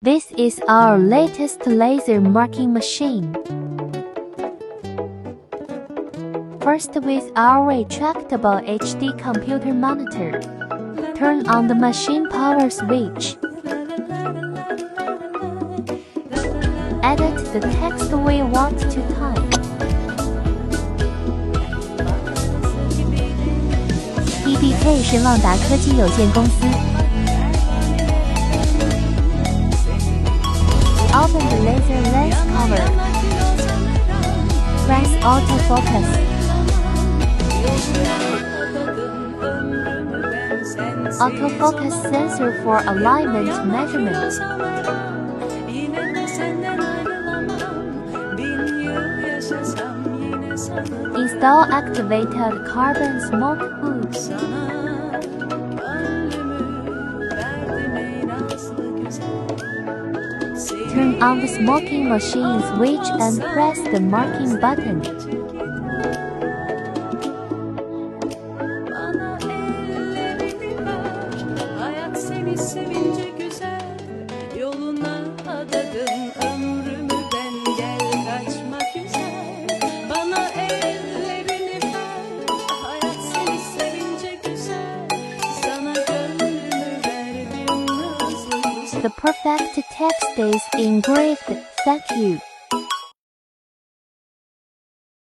This is our latest laser marking machine. First, with our retractable HD computer monitor, turn on the machine power switch. Edit the text we want to type. TDK 是旺达科技有限公司。Open the laser lens cover. Press autofocus. Autofocus sensor for alignment measurement. Install activated carbon smoke hood. Turn on the smoking machine switch and press the marking button. The perfect text is engraved. Thank you.